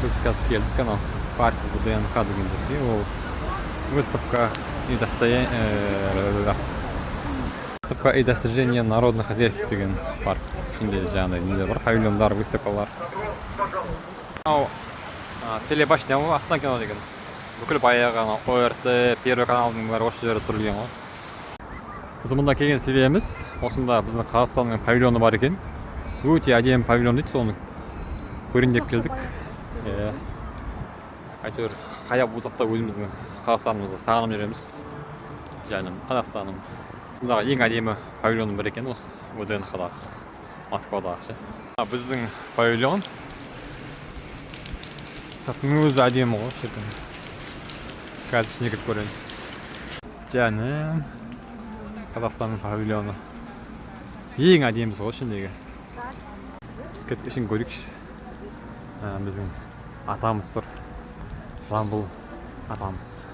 Biz қазір келдік анау парк ВДНХ деген жерге. Ол выставка и достижения народных хозяйств деген парк. Ішінде жаңағыдай нелер бар, павильондар, выставкалар. Мынау телебашня ғой, Астана кино деген. Бүкіл баяғы анау ОРТ, Первый каналдың бәрі осы жерде түсірілген ғой. Біз мұнда келген себебіміз, осында біздің Қазақстанның павильоны бар екен. Өте әдемі павильон дейді, соны көрейін деп келдік. Әйтеуір қаяп ұзақта өзіміздің Қазақстанымызды сағынып жүреміз. Және Қазақстанның мұндағы ең әдемі павильонның бірі екен осы ВДНХ-дағы, Москвадағы. Біздің павильон сыртының өзі әдемі ғой, шіркін. Қазір ішіне кіріп көреміз. Және Қазақстанның павильоны ең әдемісі ғой ішіндегі. Ішін көрейікші. Біздің атамыз тұр. Жамбыл атамыз.